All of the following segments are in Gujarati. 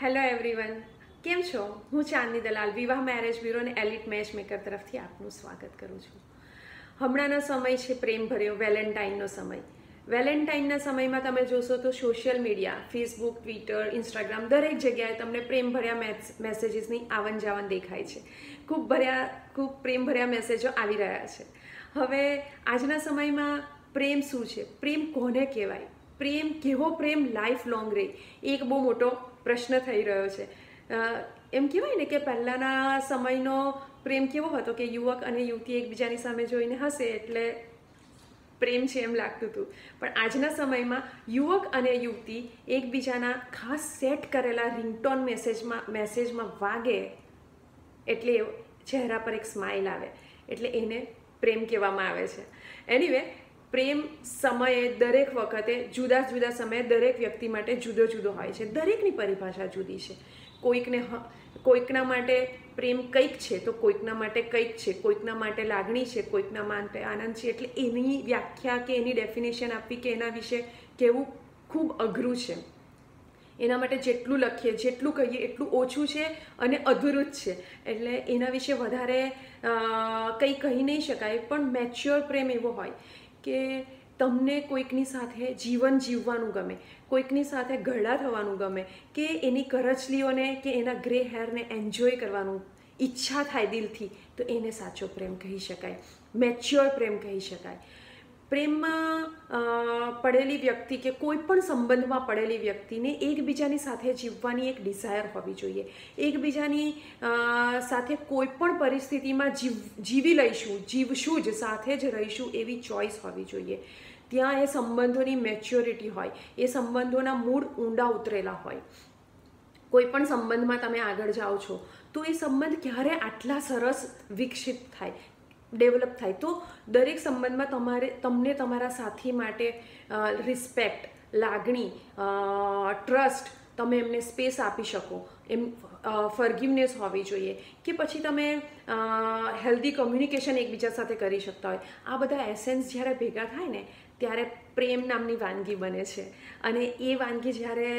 હેલો એવરીવન, કેમ છો? હું ચાંદની દલાલ વિવાહ મેરેજ બ્યુરો અને એલિટ મેચ મેકર તરફથી આપનું સ્વાગત કરું છું. હમણાંનો સમય છે પ્રેમ ભર્યો, વેલેન્ટાઇનનો સમય. વેલેન્ટાઇનના સમયમાં તમે જોશો તો social media, Facebook, Twitter, Instagram દરેક જગ્યાએ તમને પ્રેમ ભર્યા મેસેજીસની આવન જાવન દેખાય છે. ખૂબ પ્રેમ ભર્યા મેસેજો આવી રહ્યા છે. હવે આજના સમયમાં પ્રેમ શું છે? પ્રેમ કોને કહેવાય? પ્રેમ કેવો પ્રેમ લાઈફ લોંગ રહે? એક બહુ મોટો પ્રશ્ન થઈ રહ્યો છે. એમ કહેવાય ને કે પહેલાંના સમયનો પ્રેમ કેવો હતો કે યુવક અને યુવતી એકબીજાની સામે જોઈને હસે એટલે પ્રેમ છે એમ લાગતું હતું. પણ આજના સમયમાં યુવક અને યુવતી એકબીજાના ખાસ સેટ કરેલા રિંગટોન મેસેજમાં વાગે એટલે ચહેરા પર એક સ્માઇલ આવે એટલે એને પ્રેમ કહેવામાં આવે છે. એનીવે, પ્રેમ સમયે દરેક વખતે જુદા જુદા સમયે દરેક વ્યક્તિ માટે જુદો જુદો હોય છે. દરેકની પરિભાષા જુદી છે. કોઈકના માટે પ્રેમ કંઈક છે તો કોઈકના માટે કંઈક છે, કોઈકના માટે લાગણી છે, કોઈકના માટે આનંદ છે. એટલે એની વ્યાખ્યા કે એની ડેફિનેશન આપવી કે એના વિશે કહેવું ખૂબ અઘરું છે. એના માટે જેટલું લખીએ, જેટલું કહીએ એટલું ઓછું છે અને અધૂરું જ છે. એટલે એના વિશે વધારે કંઈ કહી નહીં શકાય. પણ મેચ્યોર પ્રેમ એવો હોય કે તમને કોઈકની સાથે જીવન જીવવાનું ગમે, કોઈકની સાથે ઘરડા થવાનું ગમે, કે એની કરચલીઓને કે એના ગ્રે હેરને એન્જોય કરવાનું ઈચ્છા થાય દિલથી, તો એને સાચો પ્રેમ કહી શકાય, મેચ્યોર પ્રેમ કહી શકાય. પ્રેમમાં પડેલી વ્યક્તિ કે કોઈ પણ સંબંધમાં પડેલી વ્યક્તિને એકબીજાની સાથે જીવવાની એક ડિઝાયર હોવી જોઈએ. એકબીજાની સાથે કોઈ પણ પરિસ્થિતિમાં જીવશું જ, સાથે જ રહીશું એવી ચોઈસ હોવી જોઈએ. ત્યાં એ સંબંધોની મેચ્યોરિટી હોય, એ સંબંધોના મૂળ ઊંડા ઉતરેલા હોય. કોઈ પણ સંબંધમાં તમે આગળ જાઓ છો તો એ સંબંધ ક્યારે આટલા સરસ વિકસિત થાય, ડેવલપ થાય, તો દરેક સંબંધમાં તમને તમારા સાથી માટે રિસ્પેક્ટ, લાગણી, ટ્રસ્ટ, તમે એમને સ્પેસ આપી શકો એમ ફર્ગિવનેસ હોવી જોઈએ. કે પછી તમે હેલ્ધી કમ્યુનિકેશન એકબીજા સાથે કરી શકતા હોય. આ બધા એસેન્સ જ્યારે ભેગા થાય ને ત્યારે પ્રેમ નામની વાનગી બને છે. અને એ વાનગી જ્યારે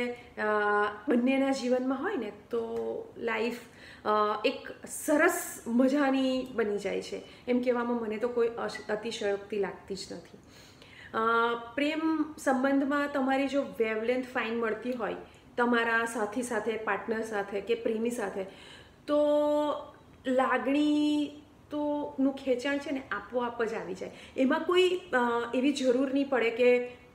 બંનેના જીવનમાં હોય ને તો લાઈફ એક સરસ મજાની બની જાય છે. એમ કહેવામાં મને તો કોઈ અતિશયોક્તિ લાગતી જ નથી. પ્રેમ સંબંધમાં તમારી જો વેવલેન્થ ફાઇન મળતી હોય તમારા સાથી સાથે, પાર્ટનર સાથે કે પ્રેમી સાથે, તો લાગણી તો નું ખેંચાણ છે ને આપોઆપ જ આવી જાય. એમાં કોઈ એવી જરૂર નહીં પડે કે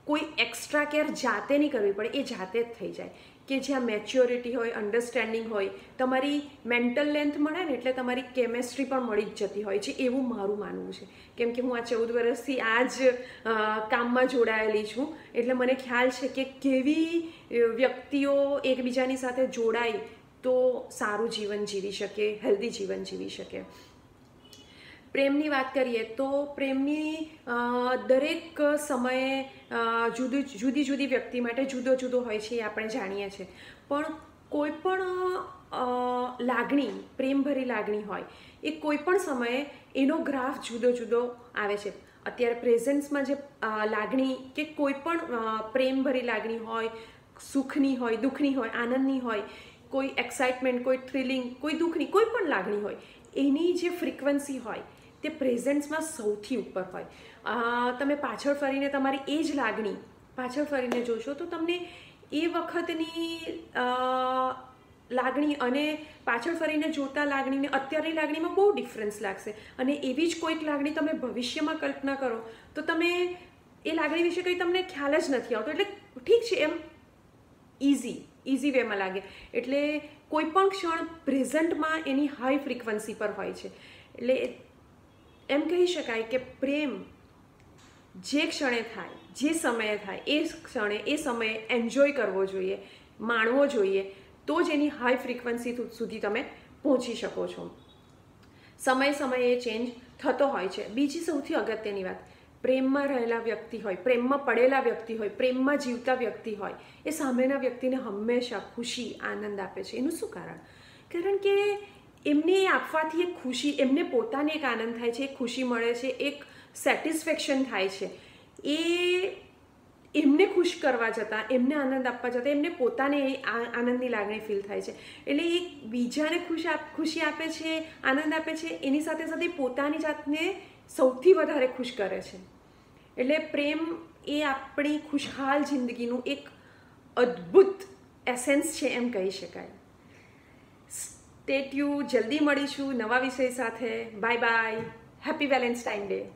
કોઈ એક્સ્ટ્રા કેર જાતે નહીં કરવી પડે, એ જાતે જ થઈ જાય. કે જ્યાં મેચ્યોરિટી હોય, અન્ડરસ્ટેન્ડિંગ હોય, તમારી મેન્ટલ લેન્થ મળે ને એટલે તમારી કેમેસ્ટ્રી પણ મળી જ જતી હોય છે, એવું મારું માનવું છે. કેમ કે હું આ 14 વર્ષથી આ જ કામમાં જોડાયેલી છું. એટલે મને ખ્યાલ છે કે કેવી વ્યક્તિઓ એકબીજાની સાથે જોડાય તો સારું જીવન જીવી શકે, હેલ્ધી જીવન જીવી શકે. પ્રેમની વાત કરીએ તો પ્રેમની દરેક સમયે જુદી જુદી વ્યક્તિ માટે જુદો જુદો હોય છે, એ આપણે જાણીએ છીએ. પણ કોઈ પણ લાગણી, પ્રેમભરી લાગણી હોય એ કોઈ પણ સમયે એનો ગ્રાફ જુદો જુદો આવે છે. અત્યારે પ્રેઝન્ટ્સમાં જે લાગણી કે કોઈ પણ પ્રેમભરી લાગણી હોય, સુખની હોય, દુઃખની હોય, આનંદની હોય, કોઈ એક્સાઇટમેન્ટ, કોઈ થ્રિલિંગ, કોઈ દુઃખની, કોઈ પણ લાગણી હોય, એની જે ફ્રિકવન્સી હોય તે પ્રેઝન્ટ્સમાં સૌથી ઉપર હોય. તમે પાછળ ફરીને તમારી એ જ લાગણી પાછળ ફરીને જોશો તો તમને એ વખતની લાગણી અને પાછળ ફરીને જોતા લાગણીને અત્યારની લાગણીમાં બહુ ડિફરન્સ લાગશે. અને એવી જ કોઈક લાગણી તમે ભવિષ્યમાં કલ્પના કરો તો તમે એ લાગણી વિશે કંઈ તમને ખ્યાલ જ નથી આવતો. એટલે ઠીક છે, એમ ઇઝી વેમાં લાગે. એટલે કોઈ પણ ક્ષણ પ્રેઝન્ટમાં એની હાઈ ફ્રિકવન્સી પર હોય છે. એટલે એમ કહી શકાય કે પ્રેમ જે ક્ષણે થાય, જે સમયે થાય, એ ક્ષણે એ સમયે એન્જોય કરવો જોઈએ, માણવો જોઈએ, તો જ એની હાઈ ફ્રિકવન્સી સુધી તમે પહોંચી શકો છો. સમયે એ ચેન્જ થતો હોય છે. બીજી સૌથી અગત્યની વાત, પ્રેમમાં રહેલા વ્યક્તિ હોય, પ્રેમમાં પડેલા વ્યક્તિ હોય, પ્રેમમાં જીવતા વ્યક્તિ હોય, એ સામેના વ્યક્તિને હંમેશા ખુશી, આનંદ આપે છે. એનું શું કારણ? કારણ કે એમને એ આપવાથી એક ખુશી, એમને પોતાને એક આનંદ થાય છે, એક ખુશી મળે છે, એક સેટિસ્ફેક્શન થાય છે. એમને ખુશ કરવા જતાં, એમને આનંદ આપવા જતાં એમને પોતાને આનંદની લાગણી ફીલ થાય છે. એટલે એક બીજાને ખુશી આપે છે, આનંદ આપે છે, એની સાથે સાથે પોતાની જાતને સૌથી વધારે ખુશ કરે છે. એટલે પ્રેમ એ આપણી ખુશહાલ જિંદગીનું એક અદ્ભુત એસેન્સ છે એમ કહી શકાય. સ્ટે ટ્યુન, જલ્દી મળીશું નવા વિષય સાથે. Bye bye. Happy Valentine day.